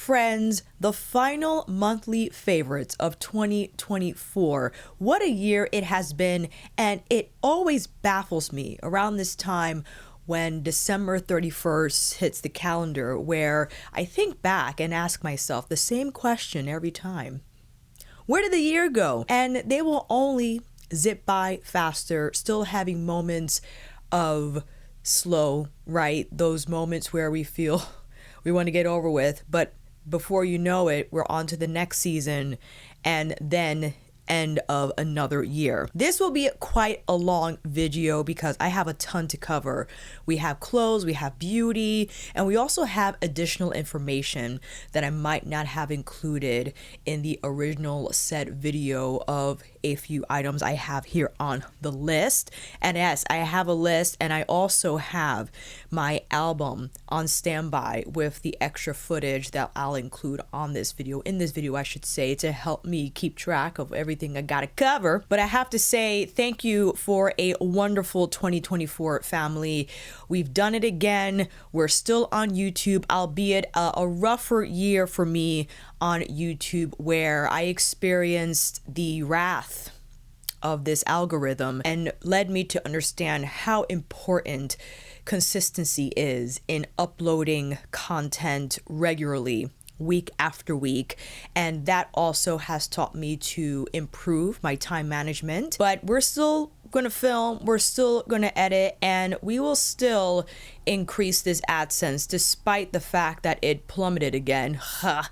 Frenzzz, the final monthly favorites of 2024. What a year it has been, and it always baffles me around this time when December 31st hits the calendar, where I think back and ask myself the same question every time. Where did the year go? And they will only zip by faster, still having moments of slow, right? Those moments where we feel we want to get over with, but before you know it, we're on to the next season and then end of another year. This will be quite a long video because I have a ton to cover. We have clothes, we have beauty, and we also have additional information that I might not have included in the original set video of a few items I have here on the list. And yes, I have a list, and I also have my album on standby with the extra footage that I'll include on this video, in this video I should say, to help me keep track of everything I gotta cover. But I have to say thank you for a wonderful 2024, family. We've done it again. We're still on YouTube, albeit a rougher year for me on YouTube, where I experienced the wrath of this algorithm and led me to understand how important consistency is in uploading content regularly, week after week. And that also has taught me to improve my time management. But we're still gonna film, we're still gonna edit, and we will still increase this AdSense despite the fact that it plummeted again.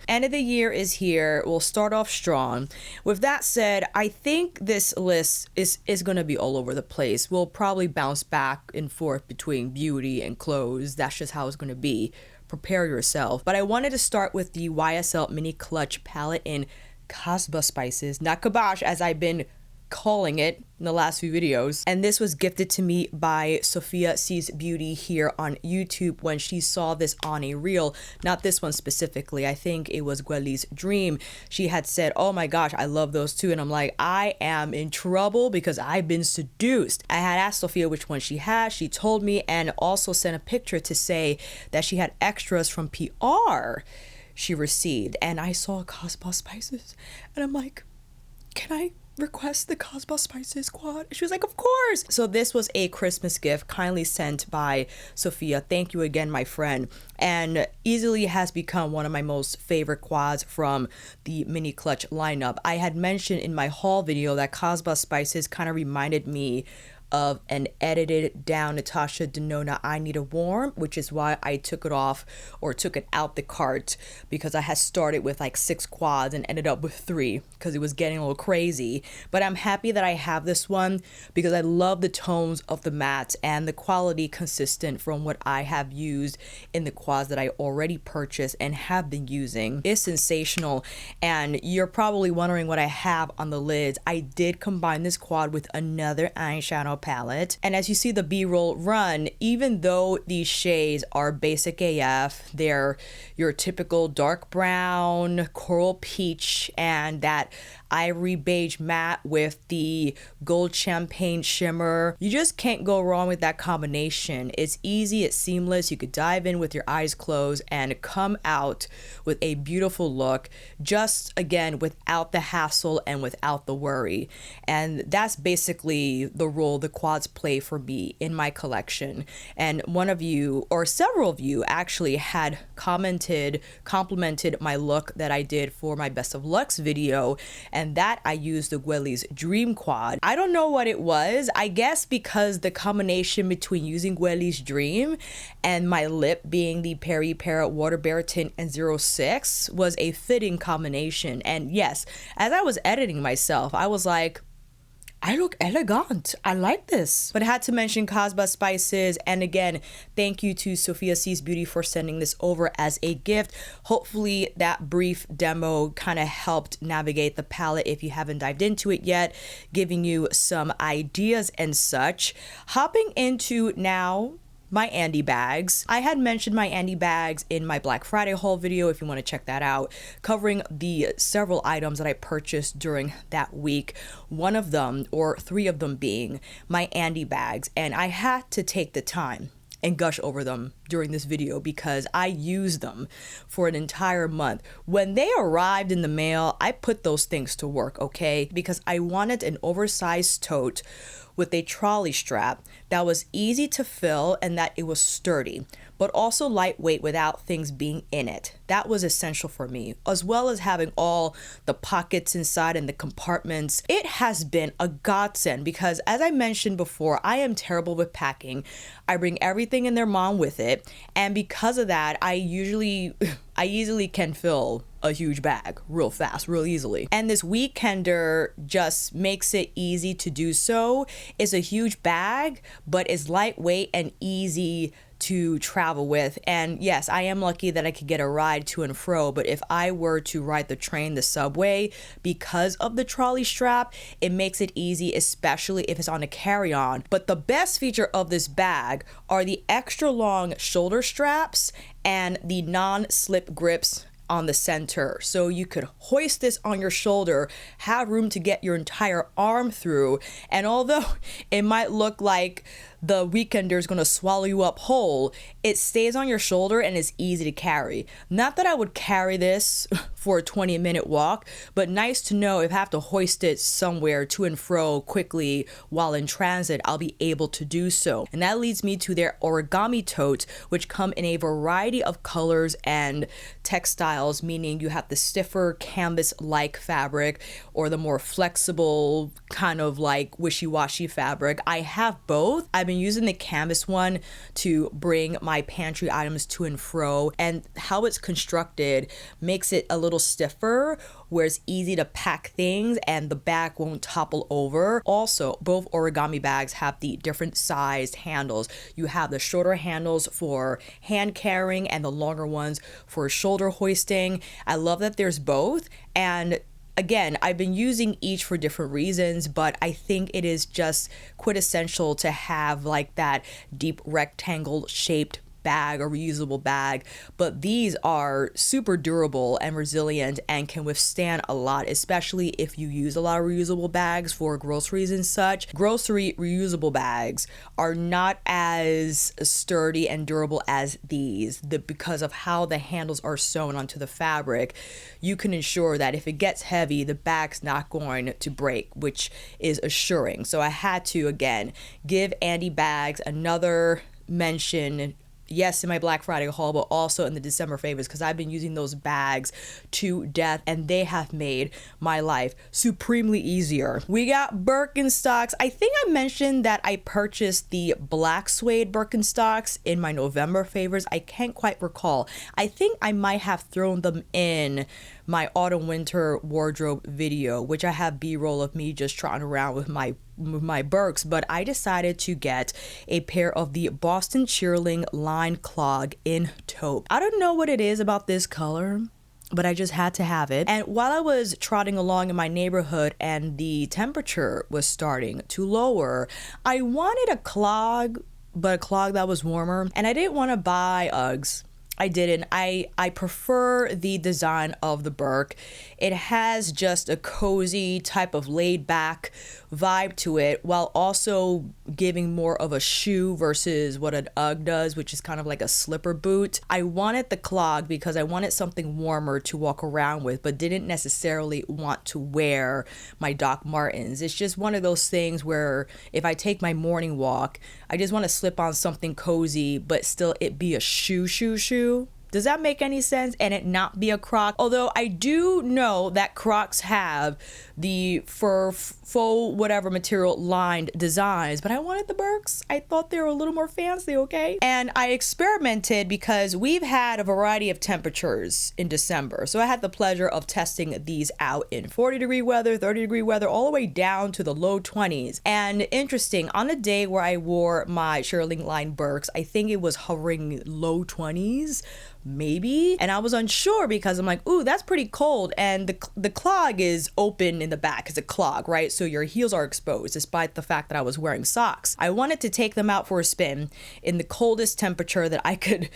End of the year is here. We'll start off strong. With that said, I think this list is gonna be all over the place. We'll probably bounce back and forth between beauty and clothes. That's just how it's gonna be. Prepare yourself. But I wanted to start with the YSL Mini Clutch palette in Kasbah spices, not kibosh as I've been calling it in the last few videos. And this was gifted to me by Sophia Sees Beauty here on YouTube when she saw this on a reel, not this one specifically. I think it was Gweli's Dream. She had said, oh my gosh, I love those too. And I'm like, I am in trouble because I've been seduced. I had asked Sophia which one she had. She told me, and also sent a picture to say that she had extras from PR she received. And I saw Kasbah spices and I'm like, can I request the Kasbah spices quad? She was like, of course. So this was a Christmas gift kindly sent by Sophia. Thank you again, my friend. And easily has become one of my most favorite quads from the Mini Clutch lineup. I had mentioned in my haul video that Kasbah spices kind of reminded me of an edited down Natasha Denona I Need a Warm, which is why I took it off, or took it out the cart, because I had started with like 6 quads and ended up with 3 because it was getting a little crazy. But I'm happy that I have this one because I love the tones of the matte and the quality consistent from what I have used in the quads that I already purchased and have been using. It's sensational. And you're probably wondering what I have on the lids. I did combine this quad with another eyeshadow palette, and as you see the B-roll run, even though these shades are basic AF, they're your typical dark brown, coral peach, and that ivory beige matte with the gold champagne shimmer. You just can't go wrong with that combination. It's easy, it's seamless. You could dive in with your eyes closed and come out with a beautiful look, just again without the hassle and without the worry. And that's basically the role the quads play for me in my collection. And one of you, or several of you actually, had complimented my look that I did for my Best of Luxe video, and that I used the Gweli's Dream quad. I don't know what it was. I guess because the combination between using Gweli's Dream and my lip being the Peri Para Water Bear Tint and 06 was a fitting combination. And yes, as I was editing myself, I was like, I look elegant. I like this. But I had to mention Kasbah spices. And again, thank you to Sophia Sees Beauty for sending this over as a gift. Hopefully that brief demo kind of helped navigate the palette if you haven't dived into it yet, giving you some ideas and such. Hopping into now my Andi Bags. I had mentioned my Andi Bags in my Black Friday haul video if you want to check that out, covering the several items that I purchased during that week. One of them, or 3 of them, being my Andi Bags. And I had to take the time and gush over them during this video because I used them for an entire month. When they arrived in the mail, I put those things to work, okay? Because I wanted an oversized tote with a trolley strap that was easy to fill and that it was sturdy, but also lightweight without things being in it. That was essential for me, as well as having all the pockets inside and the compartments. It has been a godsend because, as I mentioned before, I am terrible with packing. I bring everything in their mom with it, and because of that, I easily can fill a huge bag real fast, real easily. And this weekender just makes it easy to do so. It's a huge bag, but it's lightweight and easy to travel with. And yes, I am lucky that I could get a ride to and fro, but if I were to ride the train, the subway, because of the trolley strap, it makes it easy, especially if it's on a carry-on. But the best feature of this bag are the extra long shoulder straps and the non-slip grips on the center, so you could hoist this on your shoulder, have room to get your entire arm through, and although it might look like the weekender is going to swallow you up whole, it stays on your shoulder and is easy to carry. Not that I would carry this for a 20-minute walk, but nice to know if I have to hoist it somewhere to and fro quickly while in transit, I'll be able to do so. And that leads me to their origami totes, which come in a variety of colors and textiles, meaning you have the stiffer canvas-like fabric or the more flexible kind of like wishy-washy fabric. I have both. I've been using the canvas one to bring my pantry items to and fro, and how it's constructed makes it a little stiffer where it's easy to pack things and the bag won't topple over. Also, both origami bags have the different sized handles. You have the shorter handles for hand carrying and the longer ones for shoulder hoisting. I love that there's both, and again, I've been using each for different reasons, but I think it is just quintessential to have like that deep rectangle shaped bag or reusable bag. But these are super durable and resilient and can withstand a lot, especially if you use a lot of reusable bags for groceries and such. Grocery reusable bags are not as sturdy and durable as these. Because of how the handles are sewn onto the fabric, you can ensure that if it gets heavy, the bag's not going to break, which is assuring. So I had to, again, give Andi Bags another mention, yes, in my Black Friday haul, but also in the December favorites, because I've been using those bags to death and they have made my life supremely easier. We got Birkenstocks. I think I mentioned that I purchased the black suede Birkenstocks in my November favorites. I can't quite recall. I think I might have thrown them in my autumn winter wardrobe video, which I have B-roll of me just trotting around with my Birks, but I decided to get a pair of the Boston Cheerling line clog in taupe. I don't know what it is about this color, but I just had to have it. And while I was trotting along in my neighborhood and the temperature was starting to lower, I wanted a clog, but a clog that was warmer, and I didn't want to buy Uggs. I didn't. I prefer the design of the Birk. It has just a cozy type of laid back vibe to it, while also giving more of a shoe versus what an Ugg does, which is kind of like a slipper boot. I wanted the clog because I wanted something warmer to walk around with, but didn't necessarily want to wear my Doc Martens. It's just one of those things where if I take my morning walk, I just want to slip on something cozy, but still it be a shoe. Does that make any sense? And it not be a Croc? Although I do know that Crocs have the faux whatever material lined designs, but I wanted the Birks. I thought they were a little more fancy, okay? And I experimented because we've had a variety of temperatures in December. So I had the pleasure of testing these out in 40-degree weather, 30-degree weather, all the way down to the low 20s. And interesting, on a day where I wore my Cheerling line Birks, I think it was hovering low 20s. Maybe, and I was unsure because I'm like, ooh, that's pretty cold, and the clog is open in the back. It's a clog, right? So your heels are exposed despite the fact that I was wearing socks. I wanted to take them out for a spin in the coldest temperature that I could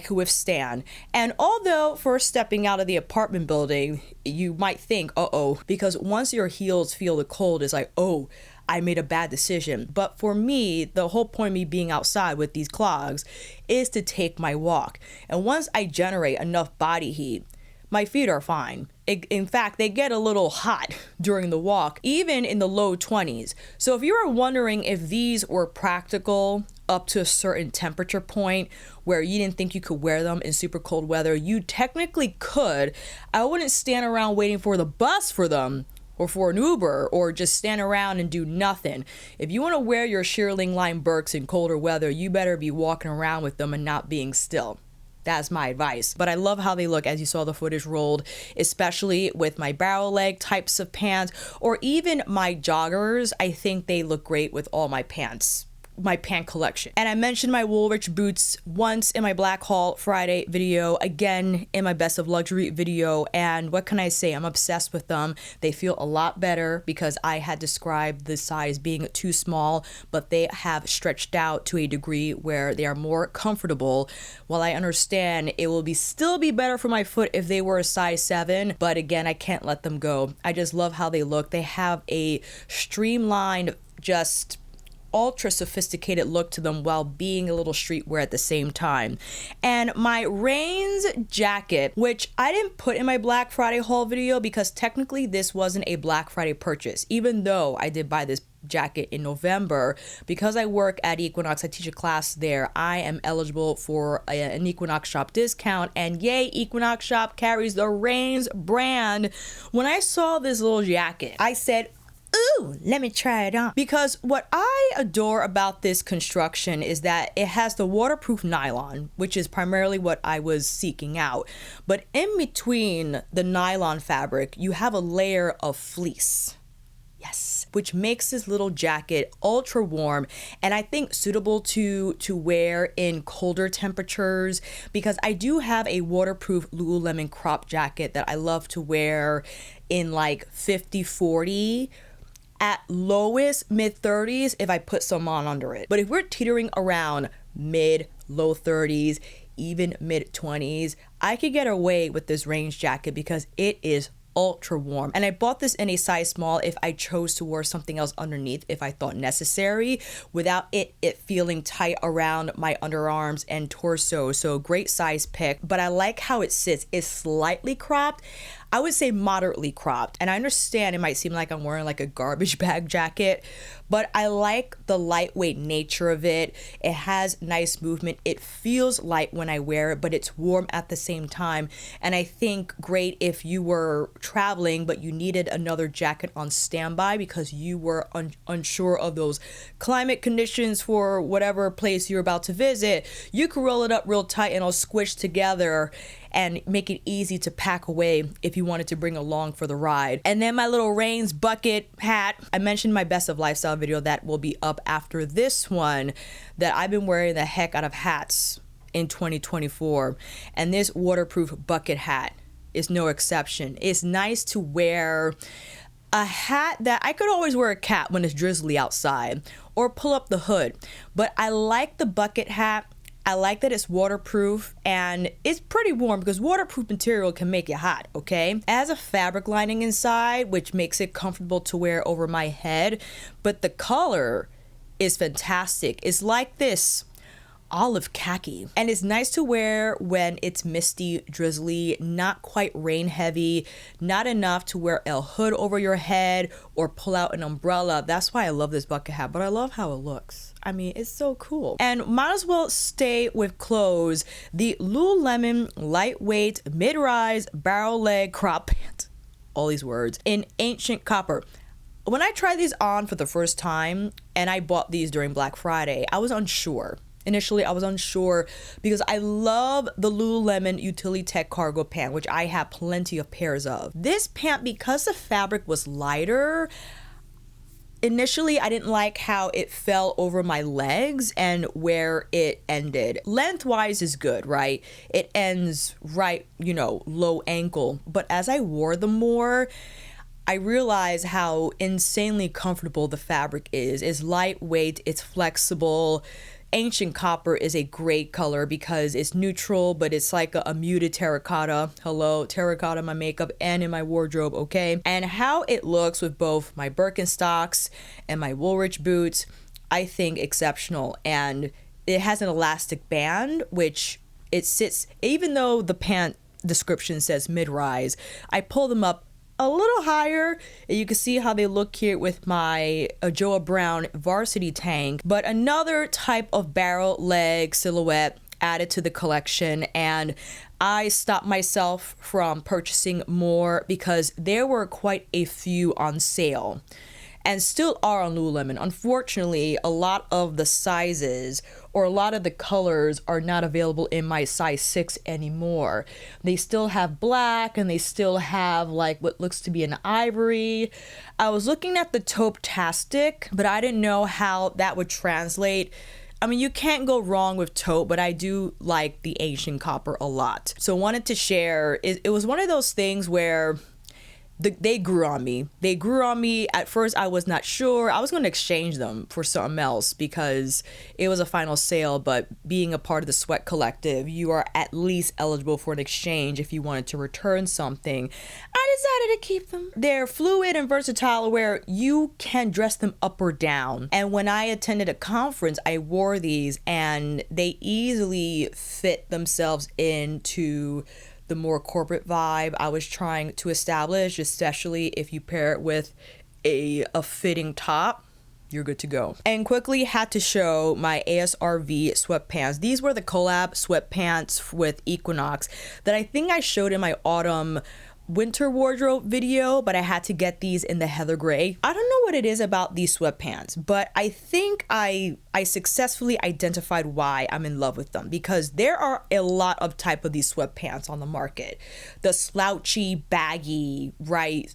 withstand. And although first stepping out of the apartment building, you might think, uh-oh, because once your heels feel the cold, it's like, oh, I made a bad decision. But for me, the whole point of me being outside with these clogs is to take my walk. And once I generate enough body heat, my feet are fine. In fact, they get a little hot during the walk, even in the low 20s. So if you were wondering if these were practical up to a certain temperature point where you didn't think you could wear them in super cold weather, you technically could. I wouldn't stand around waiting for the bus for them, or for an Uber, or just stand around and do nothing. If you want to wear your shearling line Birks in colder weather, you better be walking around with them and not being still. That's my advice. But I love how they look as you saw the footage rolled, especially with my barrel leg types of pants, or even my joggers. I think they look great with all my pants, my pant collection. And I mentioned my Woolrich boots once in my Black Haul Friday video, again in my Best of Luxury video, and what can I say? I'm obsessed with them. They feel a lot better because I had described the size being too small, but they have stretched out to a degree where they are more comfortable. While I understand it will still be better for my foot if they were a size 7, but again, I can't let them go. I just love how they look. They have a streamlined, just ultra sophisticated look to them while being a little streetwear at the same time. And my Rains jacket, which I didn't put in my Black Friday haul video because technically this wasn't a Black Friday purchase, even though I did buy this jacket in November. Because I work at Equinox, I teach a class there, I am eligible for an Equinox shop discount, and yay, Equinox shop carries the Rains brand. When I saw this little jacket, I said, ooh, let me try it on. Because what I adore about this construction is that it has the waterproof nylon, which is primarily what I was seeking out. But in between the nylon fabric, you have a layer of fleece. Yes, which makes this little jacket ultra warm, and I think suitable to wear in colder temperatures, because I do have a waterproof Lululemon crop jacket that I love to wear in like 50-40, at lowest mid-30s if I put some on under it. But if we're teetering around mid-low 30s, even mid-20s, I could get away with this Rains jacket because it is ultra warm. And I bought this in a size small if I chose to wear something else underneath if I thought necessary, without it feeling tight around my underarms and torso. So great size pick, but I like how it sits. It's slightly cropped. I would say moderately cropped. And I understand it might seem like I'm wearing like a garbage bag jacket, but I like the lightweight nature of it. It has nice movement. It feels light when I wear it, but it's warm at the same time. And I think great if you were traveling, but you needed another jacket on standby because you were unsure of those climate conditions for whatever place you're about to visit. You could roll it up real tight and it'll squish together and make it easy to pack away if you wanted to bring along for the ride. And then my little Rains bucket hat. I mentioned my Best of Lifestyle video that will be up after this one, that I've been wearing the heck out of hats in 2024. And this waterproof bucket hat is no exception. It's nice to wear a hat that I could always wear a cap when it's drizzly outside, or pull up the hood. But I like the bucket hat. I like that it's waterproof and it's pretty warm because waterproof material can make it hot, okay? It has a fabric lining inside, which makes it comfortable to wear over my head, but the color is fantastic. It's like this olive khaki, and it's nice to wear when it's misty, drizzly, not quite rain heavy, not enough to wear a hood over your head or pull out an umbrella. That's why I love this bucket hat, but I love how it looks. I mean, it's so cool. And might as well stay with clothes. The Lululemon lightweight mid-rise barrel leg crop pant, all these words, in ancient copper. When I tried these on for the first time, and I bought these during Black Friday, I was unsure. Initially, I was unsure because I love the Lululemon Utility Tech cargo pant, which I have plenty of pairs of. This pant, because the fabric was lighter, initially I didn't like how it fell over my legs and where it ended. Lengthwise is good, right? It ends right, you know, low ankle. But as I wore them more, I realized how insanely comfortable the fabric is. It's lightweight, it's flexible. Ancient Copper is a great color because it's neutral, but it's like a muted terracotta. Hello, terracotta in my makeup and in my wardrobe, okay? And how it looks with both my Birkenstocks and my Woolrich boots, I think exceptional. And it has an elastic band, which it sits, even though the pant description says mid-rise, I pull them up a little higher, and you can see how they look here with my Joa Brown varsity tank. But another type of barrel leg silhouette added to the collection, and I stopped myself from purchasing more because there were quite a few on sale and still are on Lululemon. Unfortunately, a lot of the sizes or a lot of the colors are not available in my size 6 anymore. They still have black, and they still have like what looks to be an ivory. I was looking at the taupe-tastic, but I didn't know how that would translate. I mean, you can't go wrong with taupe, but I do like the Ancient Copper a lot. So wanted to share, it was one of those things where they grew on me. They grew on me. At first, I was not sure. I was going to exchange them for something else because it was a final sale, but being a part of the Sweat Collective, you are at least eligible for an exchange if you wanted to return something. I decided to keep them. They're fluid and versatile where you can dress them up or down. And when I attended a conference, I wore these and they easily fit themselves into the more corporate vibe I was trying to establish, especially if you pair it with a fitting top, you're good to go. And quickly had to show my ASRV sweatpants. These were the collab sweatpants with Equinox that I think I showed in my autumn winter wardrobe video, but I had to get these in the heather gray. I don't know what it is about these sweatpants, but I think I successfully identified why I'm in love with them, because there are a lot of type of these sweatpants on the market. The slouchy, baggy, right,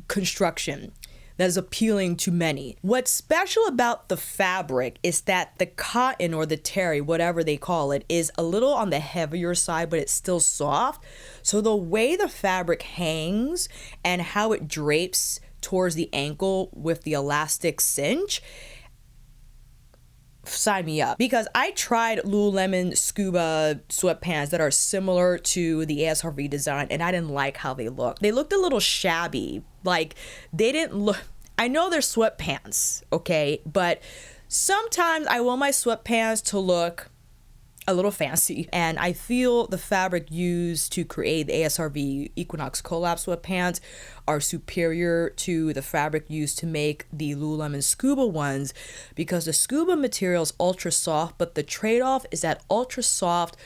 construction that is appealing to many. What's special about the fabric is that the cotton or the terry, whatever they call it, is a little on the heavier side, but it's still soft. So the way the fabric hangs and how it drapes towards the ankle with the elastic cinch, sign me up. Because I tried Lululemon scuba sweatpants that are similar to the ASRV design, and I didn't like how they look. They looked a little shabby. Like, they didn't look, I know they're sweatpants, okay, but sometimes I want my sweatpants to look a little fancy, and I feel the fabric used to create the ASRV Equinox collab sweatpants are superior to the fabric used to make the Lululemon scuba ones, because the scuba material is ultra soft, but the trade-off is that ultra soft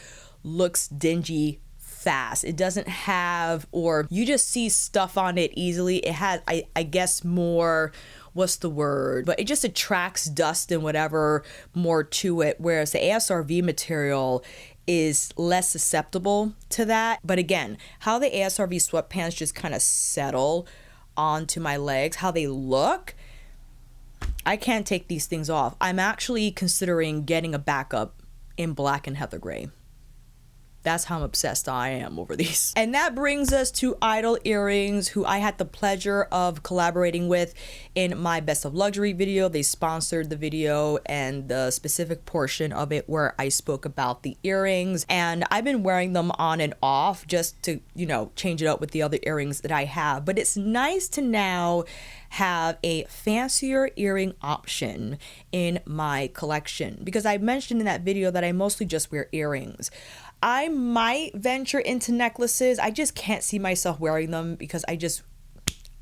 looks dingy fast. It doesn't have, or you just see stuff on it easily. It has, I guess, more, what's the word, but it just attracts dust and whatever more to it, whereas the ASRV material is less susceptible to that. But again, how the ASRV sweatpants just kind of settle onto my legs, how they look, I can't take these things off. I'm actually considering getting a backup in black and heather gray. That's how obsessed I am over these. And that brings us to IDYL Earrings, who I had the pleasure of collaborating with in my Best of Luxury video. They sponsored the video and the specific portion of it where I spoke about the earrings. And I've been wearing them on and off just to, you know, change it up with the other earrings that I have. But it's nice to now have a fancier earring option in my collection, because I mentioned in that video that I mostly just wear earrings. I might venture into necklaces. I just can't see myself wearing them because I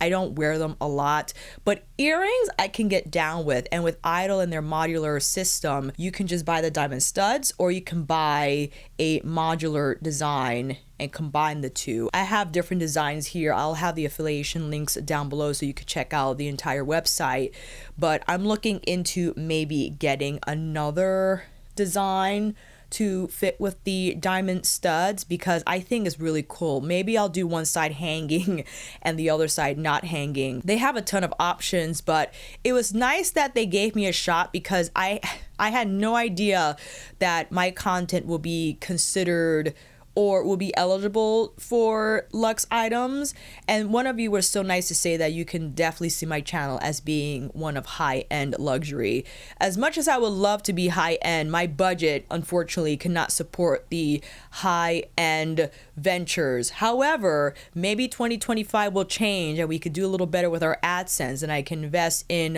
don't wear them a lot. But earrings I can get down with. And with IDYL and their modular system, you can just buy the diamond studs, or you can buy a modular design and combine the two. I have different designs here. I'll have the affiliation links down below so you could check out the entire website. But I'm looking into maybe getting another design to fit with the diamond studs, because I think it's really cool. Maybe I'll do one side hanging and the other side not hanging. They have a ton of options, but it was nice that they gave me a shot, because I had no idea that my content will be considered or will be eligible for luxe items. And one of you was so nice to say that you can definitely see my channel as being one of high-end luxury. As much as I would love to be high-end, my budget unfortunately cannot support the high-end ventures. However, maybe 2025 will change and we could do a little better with our AdSense, and I can invest in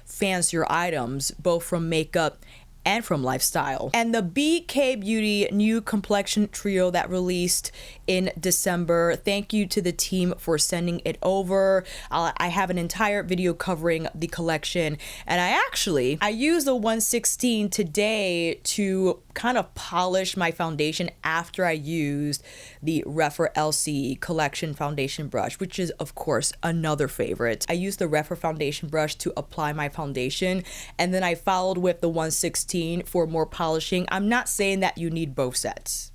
fancier items, both from makeup and from lifestyle. And the BK Beauty new Complexion Trio that released in December, thank you to the team for sending it over. I have an entire video covering the collection, and I used the 116 today to kind of polish my foundation after I used the Rephr LC Collection foundation brush, which is of course another favorite. I used the Rephr foundation brush to apply my foundation, and then I followed with the 116 for more polishing. I'm not saying that you need both sets,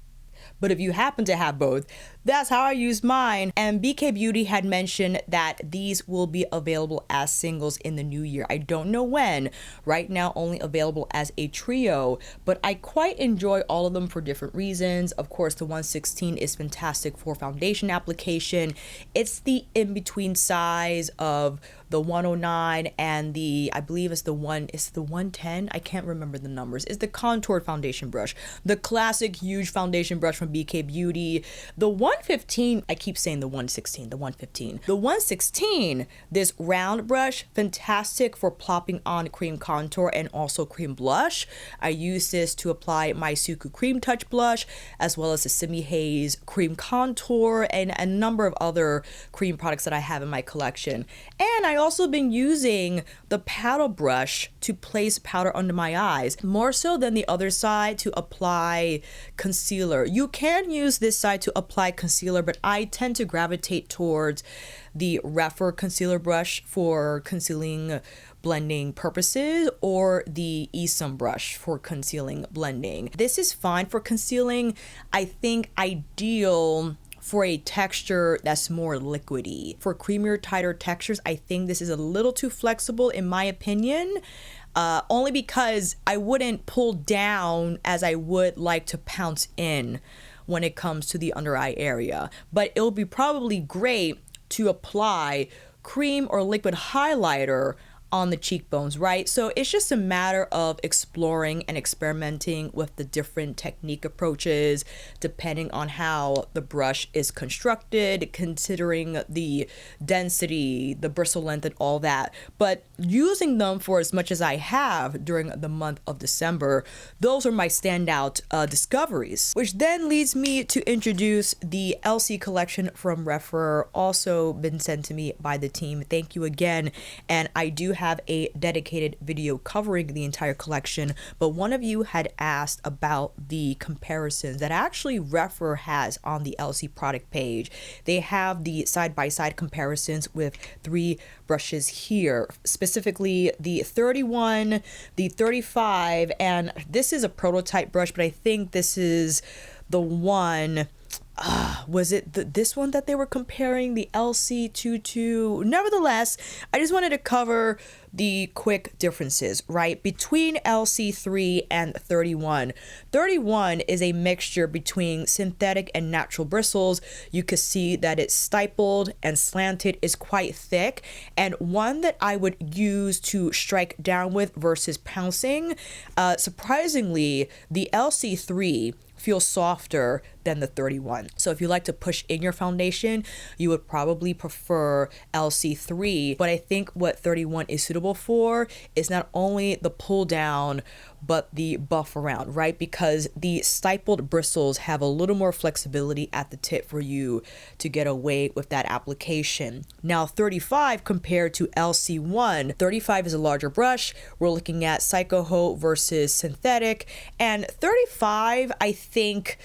but if you happen to have both, that's how I used mine. And BK Beauty had mentioned that these will be available as singles in the new year. I don't know when. Right now, only available as a trio, but I quite enjoy all of them for different reasons. Of course, the 116 is fantastic for foundation application. It's the in-between size of the 109 and the, I believe it's the 110. I can't remember the numbers. It's the contoured foundation brush, the classic huge foundation brush from BK Beauty. The 115, I keep saying the 116, the 115. The 116, this round brush, fantastic for plopping on cream contour and also cream blush. I use this to apply my Suqqu cream touch blush, as well as the Simi Haze cream contour and a number of other cream products that I have in my collection. And I also been using the paddle brush to place powder under my eyes, more so than the other side to apply concealer. You can use this side to apply concealer, but I tend to gravitate towards the Rephr concealer brush for concealing blending purposes, or the Esam brush for concealing blending. This is fine for concealing. I think ideal for a texture that's more liquidy. For creamier, tighter textures, I think this is a little too flexible in my opinion, only because I wouldn't pull down as I would like to pounce in when it comes to the under eye area. But it'll be probably great to apply cream or liquid highlighter on the cheekbones, right? So it's just a matter of exploring and experimenting with the different technique approaches depending on how the brush is constructed, considering the density, the bristle length, and all that. But using them for as much as I have during the month of December, those are my standout discoveries, which then leads me to introduce the LC collection from Rephr, also been sent to me by the team. Thank you again. And I do have a dedicated video covering the entire collection, but one of you had asked about the comparisons that actually Rephr has on the LC product page. They have the side-by-side comparisons with 3 brushes here, specifically the 31, the 35, and this is a prototype brush, but I think this is the one. Was it this one that they were comparing, the LC22? Nevertheless, I just wanted to cover the quick differences, right, between LC3 and 31. 31 is a mixture between synthetic and natural bristles. You can see that it's stippled and slanted, is quite thick, and one that I would use to strike down with versus pouncing. Surprisingly, the LC3 feels softer than the 31. So if you like to push in your foundation, you would probably prefer LC3. But I think what 31 is suitable for is not only the pull down, but the buff around, right? Because the stippled bristles have a little more flexibility at the tip for you to get away with that application. Now 35 compared to LC1, 35 is a larger brush. We're looking at Tuckahoe versus synthetic, and 35, I think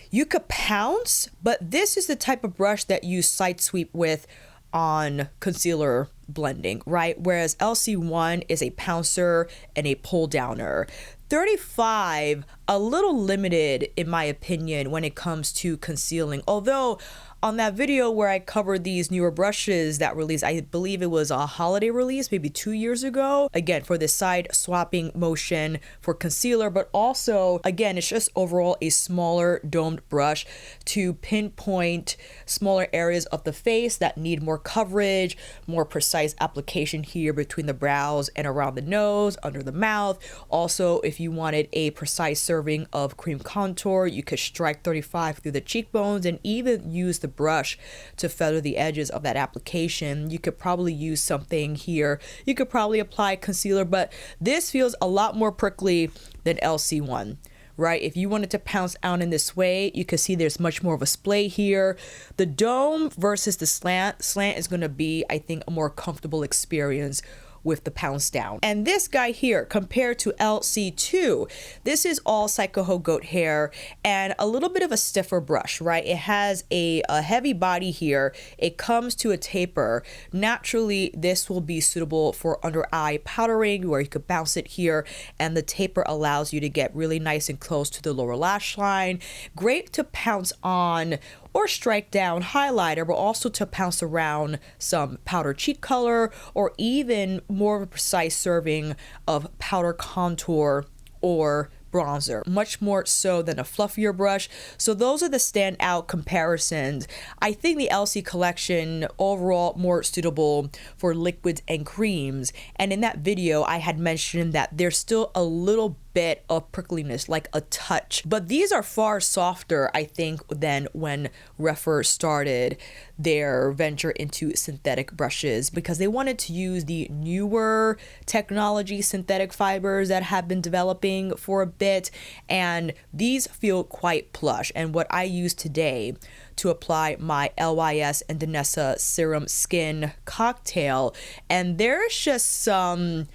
you could pounce, but this is the type of brush that you side sweep with on concealer blending, right? Whereas LC1 is a pouncer and a pull downer. 35, a little limited in my opinion when it comes to concealing. Although on that video where I covered these newer brushes that released, I believe it was a holiday release, maybe 2 years ago, again, for this side swapping motion for concealer, but also, again, it's just overall a smaller domed brush to pinpoint smaller areas of the face that need more coverage, more precise application here between the brows and around the nose, under the mouth. Also, if you wanted a precise serving of cream contour, you could strike 35 through the cheekbones and even use the brush to feather the edges of that application. You could probably use something here. You could probably apply concealer, but this feels a lot more prickly than LC1, right? If you wanted to pounce out in this way, you can see there's much more of a splay here. The dome versus the slant is going to be, I think, a more comfortable experience with the pounce down. And this guy here, compared to LC2, this is all Tuckahoe goat hair and a little bit of a stiffer brush, right? It has a heavy body here. It comes to a taper. Naturally, this will be suitable for under eye powdering where you could bounce it here, and the taper allows you to get really nice and close to the lower lash line. Great to pounce on or strike down highlighter, but also to pounce around some powder cheek color or even more of a precise serving of powder contour or bronzer, much more so than a fluffier brush. So those are the standout comparisons. I think the LC collection overall more suitable for liquids and creams. And in that video, I had mentioned that there's still a little bit of prickliness, like a touch, but these are far softer, I think, than when Rephr started their venture into synthetic brushes, because they wanted to use the newer technology synthetic fibers that have been developing for a bit, and these feel quite plush. And what I use today to apply my LYS and Danessa Serum Skin cocktail, and there's just some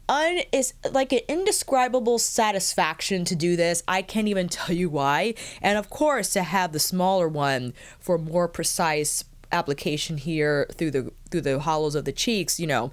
it's like an indescribable satisfaction to do this. I can't even tell you why. And of course, to have the smaller one for more precise application here through the hollows of the cheeks, you know,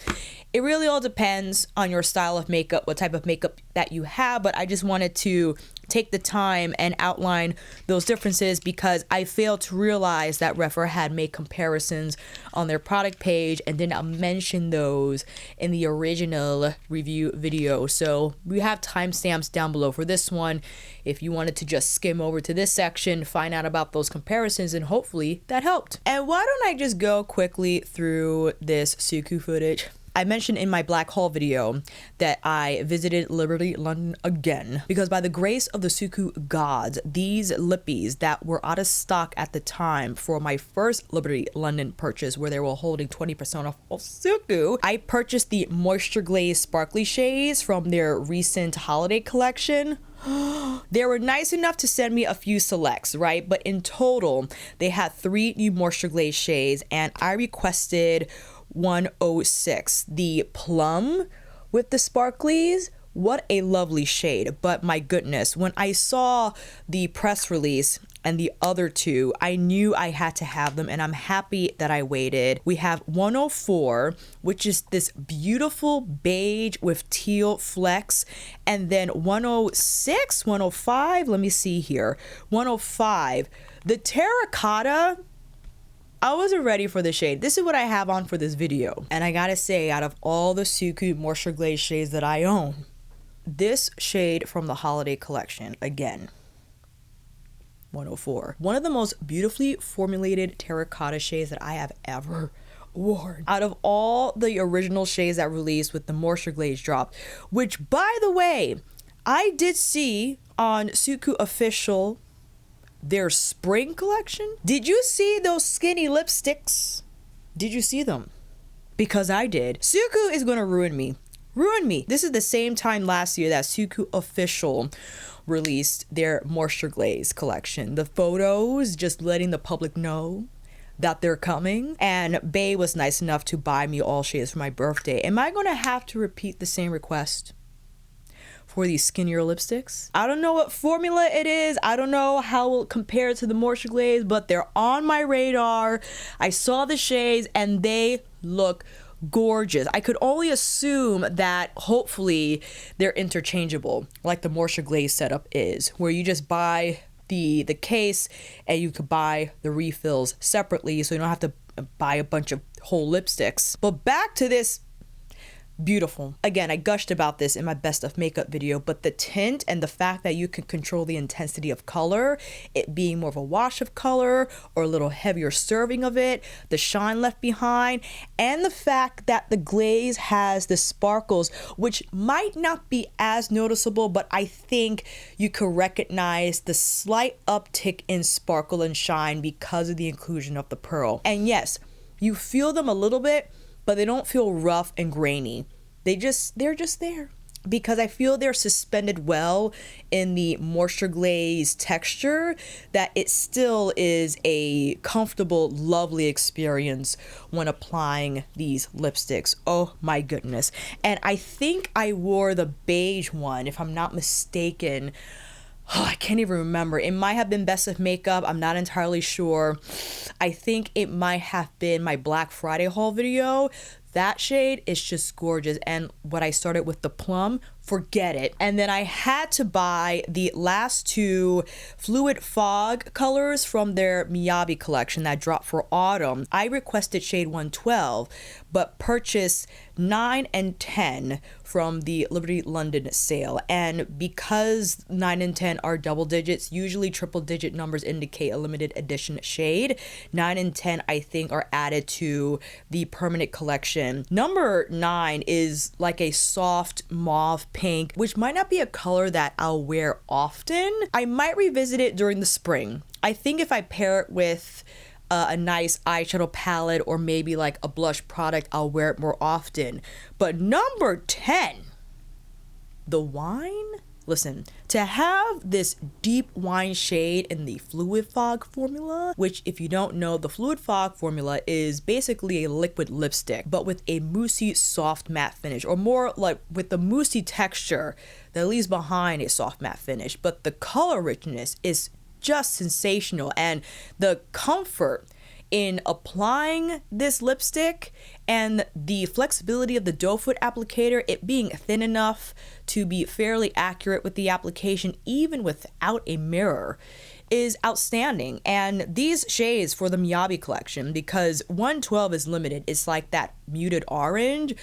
it really all depends on your style of makeup, what type of makeup that you have. But I just wanted to take the time and outline those differences because I failed to realize that Rephr had made comparisons on their product page and did not mention those in the original review video. So we have timestamps down below for this one if you wanted to just skim over to this section, find out about those comparisons, and hopefully that helped. And why don't I just go quickly through this Suqqu footage. I mentioned in my Black Haul video that I visited Liberty London again because by the grace of the Suqqu gods, these lippies that were out of stock at the time for my first Liberty London purchase where they were holding 20% off of Suqqu, I purchased the Moisture Glaze Sparkly shades from their recent holiday collection. They were nice enough to send me a few selects, right? But in total, they had 3 new Moisture Glaze shades and I requested 106, the plum with the sparklies. What a lovely shade. But my goodness, when I saw the press release and the other 2, I knew I had to have them, and I'm happy that I waited. We have 104, which is this beautiful beige with teal flecks, and then 106, 105, let me see here, 105, the terracotta. I wasn't ready for the shade. This is what I have on for this video. And I gotta say, out of all the Suqqu Moisture Glaze shades that I own, this shade from the holiday collection, again, 104. One of the most beautifully formulated terracotta shades that I have ever worn. Out of all the original shades that released with the Moisture Glaze drop, which by the way, I did see on Suqqu Official their spring collection. Did you see those skinny lipsticks? Did you see them? Because I did. Suqqu is gonna ruin me. Ruin me. This is the same time last year that Suqqu Official released their Moisture Glaze collection. The photos just letting the public know that they're coming, and Bae was nice enough to buy me all shades for my birthday. Am I gonna have to repeat the same request for these skinnier lipsticks? I don't know what formula it is. I don't know how it will compare to the Moisture Glaze, but they're on my radar. I saw the shades and they look gorgeous. I could only assume that hopefully they're interchangeable, like the Moisture Glaze setup is, where you just buy the case and you could buy the refills separately, so you don't have to buy a bunch of whole lipsticks. But back to this. Beautiful. Again, I gushed about this in my best of makeup video, but the tint and the fact that you can control the intensity of color, it being more of a wash of color or a little heavier serving of it, the shine left behind, and the fact that the glaze has the sparkles, which might not be as noticeable, but I think you could recognize the slight uptick in sparkle and shine because of the inclusion of the pearl. And yes, you feel them a little bit, but they don't feel rough and grainy. They're just there because I feel they're suspended well in the Moisture Glaze texture, that it still is a comfortable, lovely experience when applying these lipsticks. Oh my goodness. And I think I wore the beige one, if I'm not mistaken. Oh, I can't even remember. It might have been best of makeup. I'm not entirely sure. I think it might have been my Black Friday haul video. That shade is just gorgeous. And when I started with the plum, forget it. And then I had to buy the last two Fluid Fog colors from their Miyabi collection that dropped for autumn. I requested shade 112, but purchased 9 and 10 from the Liberty London sale. And because 9 and 10 are double digits, usually triple digit numbers indicate a limited edition shade. 9 and 10 I think are added to the permanent collection. Number 9 is like a soft mauve pink, which might not be a color that I'll wear often. I might revisit it during the spring. I think if I pair it with a nice eyeshadow palette or maybe like a blush product, I'll wear it more often. But number 10, the wine. Listen, to have this deep wine shade in the Fluid Fog formula, which if you don't know, the Fluid Fog formula is basically a liquid lipstick, but with a moussey soft matte finish, or more like with the moussey texture that leaves behind a soft matte finish. But the color richness is just sensational, and the comfort in applying this lipstick and the flexibility of the doe foot applicator, it being thin enough to be fairly accurate with the application even without a mirror, is outstanding. And these shades for the Miyabi collection, because 112 is limited, it's like that muted orange,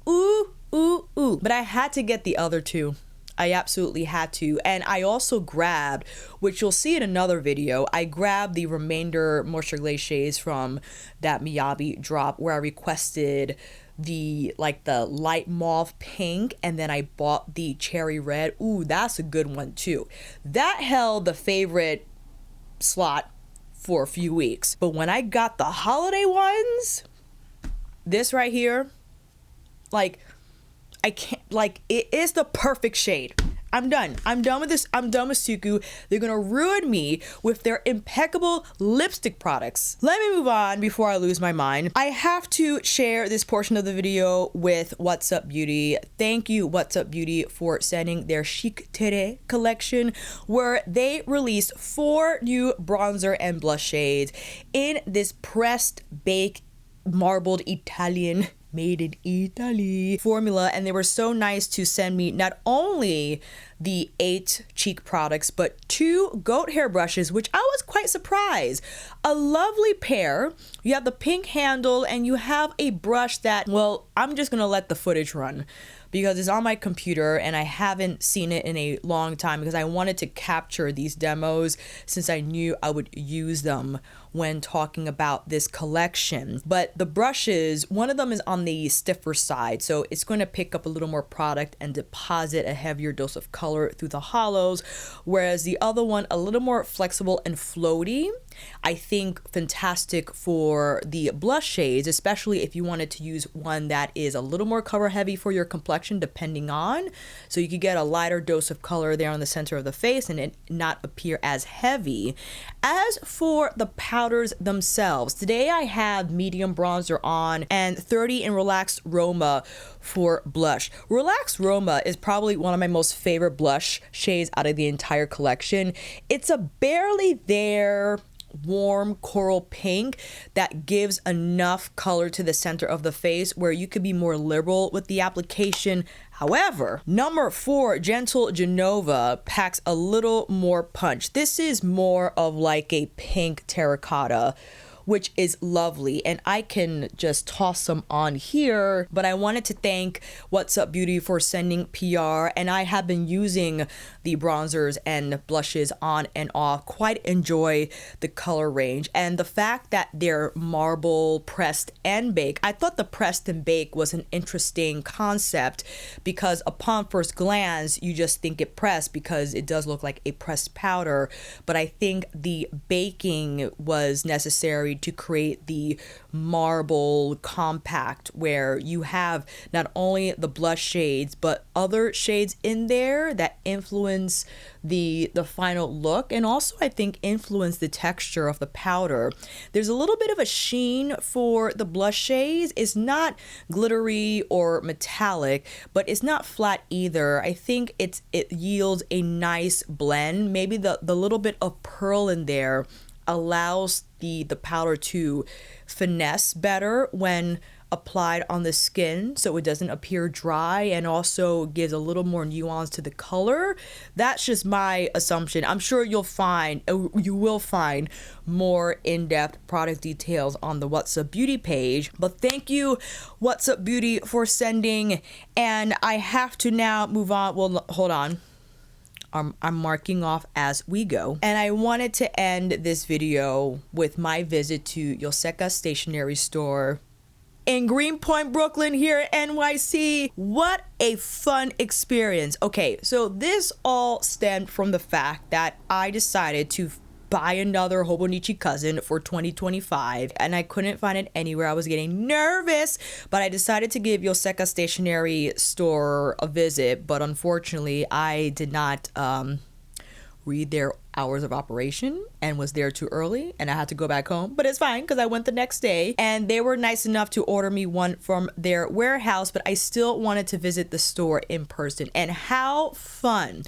ooh, but I had to get the other two. I absolutely had to. And I also grabbed, which you'll see in another video, I grabbed the remainder Moisture Glaze shades from that Miyabi drop, where I requested the light mauve pink, and then I bought the cherry red. Ooh, that's a good one too. That held the favorite slot for a few weeks. But when I got the holiday ones, this right here, I can't, it is the perfect shade. I'm done with this. I'm done with Suqqu. They're gonna ruin me with their impeccable lipstick products. Let me move on before I lose my mind. I have to share this portion of the video with What's Up Beauty. Thank you, What's Up Beauty, for sending their Chic Terre collection, where they released 4 new bronzer and blush shades in this pressed baked marbled Italian, made in Italy formula. And they were so nice to send me not only the 8 cheek products, but 2 goat hair brushes, which I was quite surprised. A lovely pair. You have the pink handle and you have a brush that, well, I'm just gonna let the footage run because it's on my computer and I haven't seen it in a long time, because I wanted to capture these demos since I knew I would use them when talking about this collection. But the brushes, one of them is on the stiffer side, so it's going to pick up a little more product and deposit a heavier dose of color through the hollows, whereas the other one a little more flexible and floaty. I think fantastic for the blush shades, especially if you wanted to use one that is a little more cover heavy for your complexion, depending on, so you could get a lighter dose of color there on the center of the face and it not appear as heavy. As for the powders themselves, today I have medium bronzer on and 30 in Relaxed Roma for blush. Relaxed Roma is probably one of my most favorite blush shades out of the entire collection. It's a barely there warm coral pink that gives enough color to the center of the face where you could be more liberal with the application. However, number 4, Gentle Genova, packs a little more punch. This is more of like a pink terracotta, which is lovely, and I can just toss some on here. But I wanted to thank What's Up Beauty for sending PR, and I have been using the bronzers and blushes on and off. Quite enjoy the color range, and the fact that they're marble, pressed, and bake. I thought the pressed and bake was an interesting concept because upon first glance you just think it pressed because it does look like a pressed powder, but I think the baking was necessary to create the marble compact where you have not only the blush shades but other shades in there that influence the final look, and also I think influence the texture of the powder. There's a little bit of a sheen for the blush shades. It's not glittery or metallic, but it's not flat either. I think it yields a nice blend. Maybe the little bit of pearl in there allows the powder to finesse better when applied on the skin so it doesn't appear dry, and also gives a little more nuance to the color. That's just my assumption. I'm sure you will find more in-depth product details on the What's Up Beauty page. But thank you, What's Up Beauty, for sending. And I have to now move on. Well, hold on. I'm marking off as we go. And I wanted to end this video with my visit to Yoseka Stationary store in Greenpoint, Brooklyn, here in NYC. What a fun experience. Okay, so this all stemmed from the fact that I decided to buy another Hobonichi cousin for 2025, and I couldn't find it anywhere. I was getting nervous, but I decided to give Yoseka Stationary store a visit, but unfortunately I did not read their hours of operation and was there too early, and I had to go back home. But it's fine because I went the next day, and they were nice enough to order me one from their warehouse, but I still wanted to visit the store in person. And how fun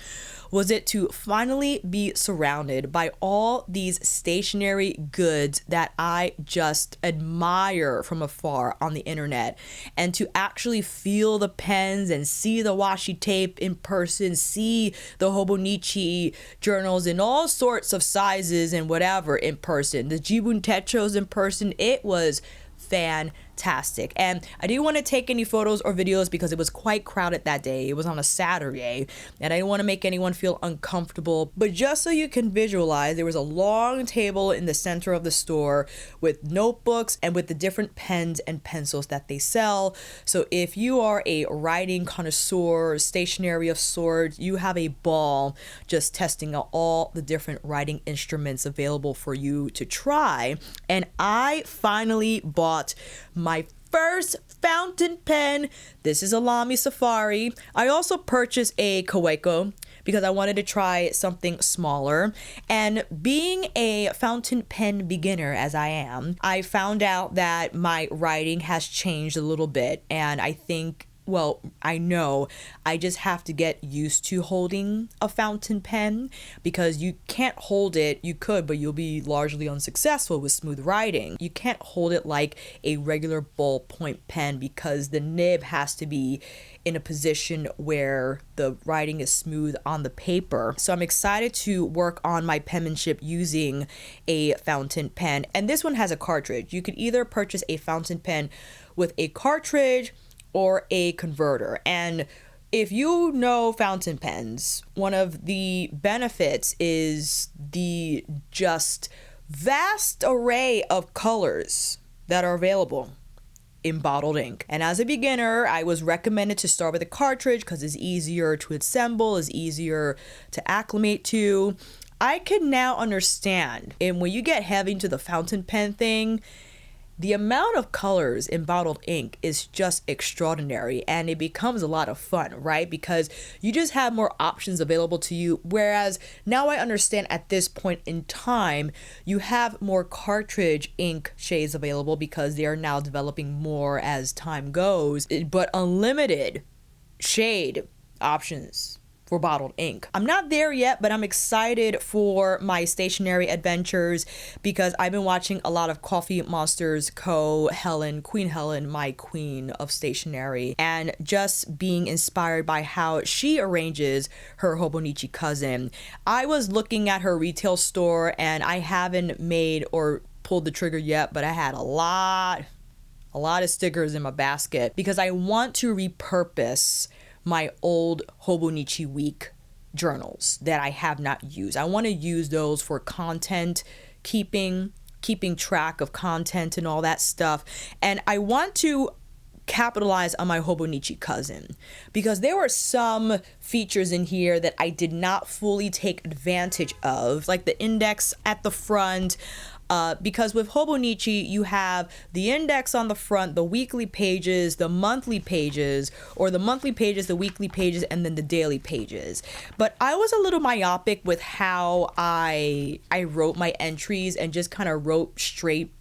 was it to finally be surrounded by all these stationery goods that I just admire from afar on the internet, and to actually feel the pens and see the washi tape in person, see the Hobonichi journals in all sorts of sizes and whatever in person, the Jibun Tetros in person. It was fantastic. And I didn't want to take any photos or videos because it was quite crowded that day. It was on a Saturday, and I didn't want to make anyone feel uncomfortable. But just so you can visualize, there was a long table in the center of the store with notebooks and with the different pens and pencils that they sell. So if you are a writing connoisseur, stationery of sorts, you have a ball just testing out all the different writing instruments available for you to try. And I finally bought my first fountain pen. This is a Lamy Safari. I also purchased a Kaweco because I wanted to try something smaller. And being a fountain pen beginner as I am, I found out that my writing has changed a little bit, and I think, well, I know I just have to get used to holding a fountain pen, because you can't hold it. You could, but you'll be largely unsuccessful with smooth writing. You can't hold it like a regular ballpoint pen because the nib has to be in a position where the writing is smooth on the paper. So I'm excited to work on my penmanship using a fountain pen. And this one has a cartridge. You could either purchase a fountain pen with a cartridge or a converter. And if you know fountain pens, one of the benefits is the just vast array of colors that are available in bottled ink. And as a beginner, I was recommended to start with a cartridge because it's easier to assemble, it's easier to acclimate to. I can now understand, and when you get heavy into the fountain pen thing, the amount of colors in bottled ink is just extraordinary, and it becomes a lot of fun, right? Because you just have more options available to you. Whereas now I understand at this point in time, you have more cartridge ink shades available because they are now developing more as time goes, but unlimited shade options for bottled ink. I'm not there yet, but I'm excited for my stationery adventures because I've been watching a lot of Coffee Monsters Queen Helen, my queen of stationery, and just being inspired by how she arranges her Hobonichi cousin. I was looking at her retail store and I haven't made or pulled the trigger yet, but I had a lot of stickers in my basket because I want to repurpose my old Hobonichi Week journals that I have not used. I want to use those for content keeping track of content and all that stuff. And I want to capitalize on my Hobonichi cousin because there were some features in here that I did not fully take advantage of, like the index at the front. Because with Hobonichi, you have the index on the front, the weekly pages, the monthly pages, or the monthly pages, the weekly pages, and then the daily pages. But I was a little myopic with how I wrote my entries and just kind of wrote straight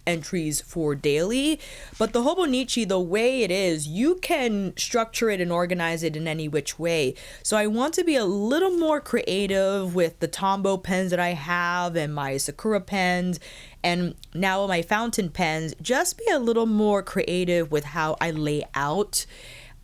entries for daily. But the Hobonichi, the way it is, you can structure it and organize it in any which way. So I want to be a little more creative with the Tombow pens that I have and my Sakura pens, and now my fountain pens. Just be a little more creative with how I lay out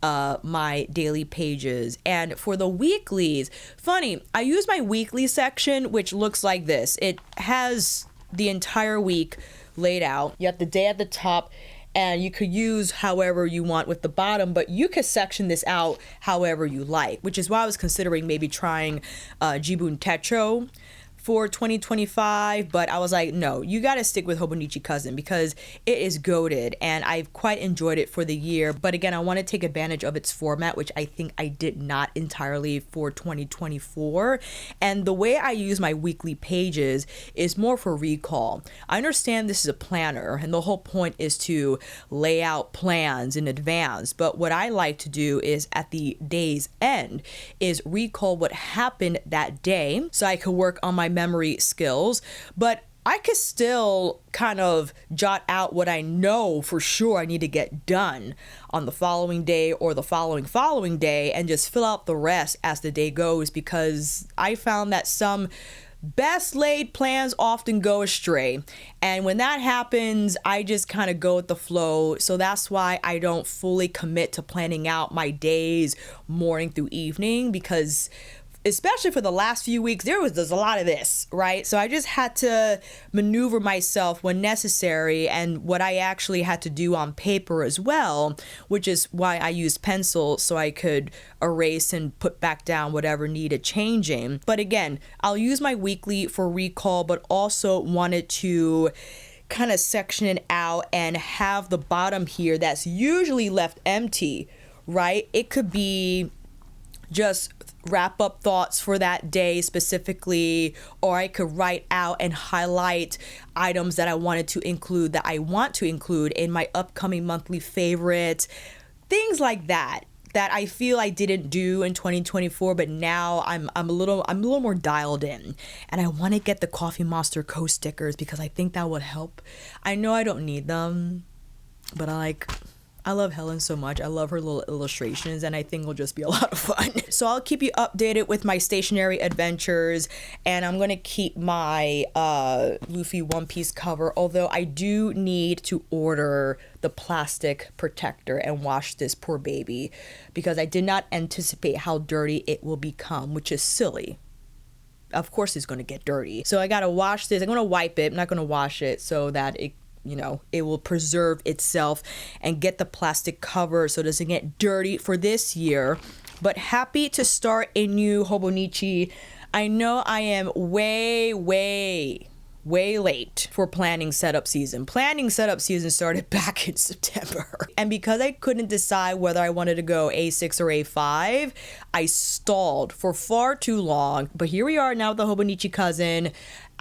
my daily pages. And for the weeklies, funny, I use my weekly section, which looks like this. It has the entire week laid out. You have the day at the top, and you could use however you want with the bottom, but you could section this out however you like, which is why I was considering maybe trying Jibun Techo for 2025, but I was like, no, you got to stick with Hobonichi Cousin because it is goated and I've quite enjoyed it for the year. But again, I want to take advantage of its format, which I think I did not entirely for 2024. And the way I use my weekly pages is more for recall. I understand this is a planner and the whole point is to lay out plans in advance. But what I like to do is at the day's end is recall what happened that day so I could work on my memory skills, but I could still kind of jot out what I know for sure I need to get done on the following day or the following day and just fill out the rest as the day goes, because I found that some best laid plans often go astray, and when that happens I just kind of go with the flow. So that's why I don't fully commit to planning out my days morning through evening, because especially for the last few weeks, there's a lot of this, right? So I just had to maneuver myself when necessary, and what I actually had to do on paper as well, which is why I used pencil so I could erase and put back down whatever needed changing. But again, I'll use my weekly for recall, but also wanted to kind of section it out and have the bottom here that's usually left empty, right? It could be just wrap up thoughts for that day specifically, or I could write out and highlight items that I want to include in my upcoming monthly favorite, things like that I feel I didn't do in 2024, but now I'm a little more dialed in, and I want to get the Coffee Monster Co stickers because I think that would help. I know I don't need them, but I love Helen so much. I love her little illustrations, and I think it'll just be a lot of fun. So I'll keep you updated with my stationery adventures, and I'm going to keep my Luffy One Piece cover, although I do need to order the plastic protector and wash this poor baby because I did not anticipate how dirty it will become, which is silly. Of course it's going to get dirty. So I got to wash this. I'm going to wipe it. I'm not going to wash it so that it will preserve itself and get the plastic cover so it doesn't get dirty for this year. But happy to start a new Hobonichi. I know I am way late for planning setup season. Planning setup season started back in September. And because I couldn't decide whether I wanted to go A6 or A5, I stalled for far too long. But here we are now with the Hobonichi Cousin.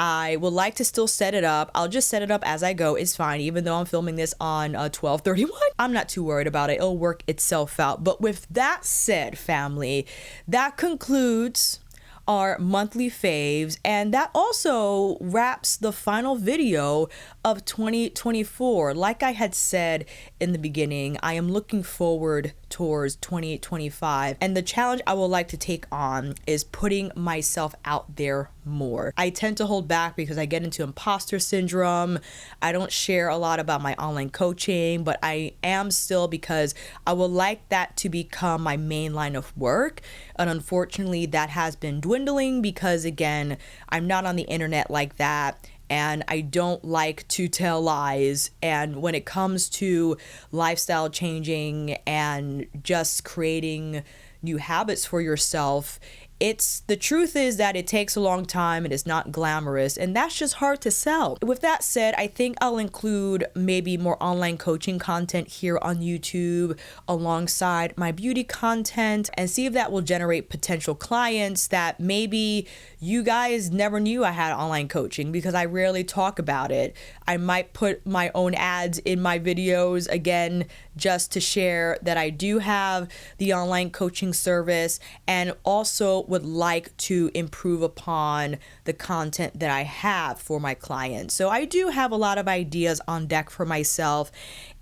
I would like to still set it up. I'll just set it up as I go. It's fine, even though I'm filming this on 12/31. I'm not too worried about it. It'll work itself out. But with that said, family, that concludes our monthly faves, and that also wraps the final video of 2024. Like I had said in the beginning, I am looking forward towards 2025, and the challenge I would like to take on is putting myself out there more. I tend to hold back because I get into imposter syndrome. I don't share a lot about my online coaching, but I am still, because I would like that to become my main line of work. And unfortunately, that has been dwindling because, again, I'm not on the internet like that. And I don't like to tell lies. And when it comes to lifestyle changing and just creating new habits for yourself, the truth is that it takes a long time. It is not glamorous, and that's just hard to sell. With that said, I think I'll include maybe more online coaching content here on YouTube alongside my beauty content, and see if that will generate potential clients that maybe you guys never knew I had online coaching, because I rarely talk about it. I might put my own ads in my videos, again, just to share that I do have the online coaching service, and also would like to improve upon the content that I have for my clients. So I do have a lot of ideas on deck for myself.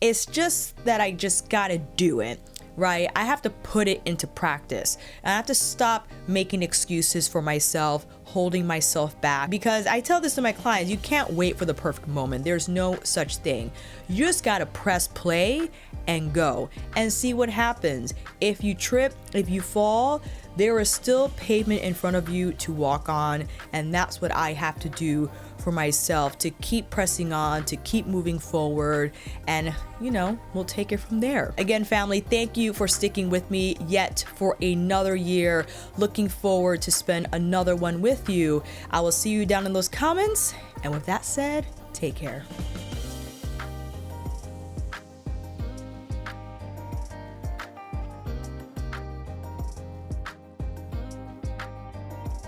It's just that I just gotta do it, right? I have to put it into practice. And I have to stop making excuses for myself, holding myself back, because I tell this to my clients, you can't wait for the perfect moment. There's no such thing. You just gotta press play and go and see what happens. If you trip, if you fall, there is still pavement in front of you to walk on, and that's what I have to do for myself, to keep pressing on, to keep moving forward, and we'll take it from there. Again, family, thank you for sticking with me yet for another year. Looking forward to spend another one with you. I will see you down in those comments, and with that said, take care.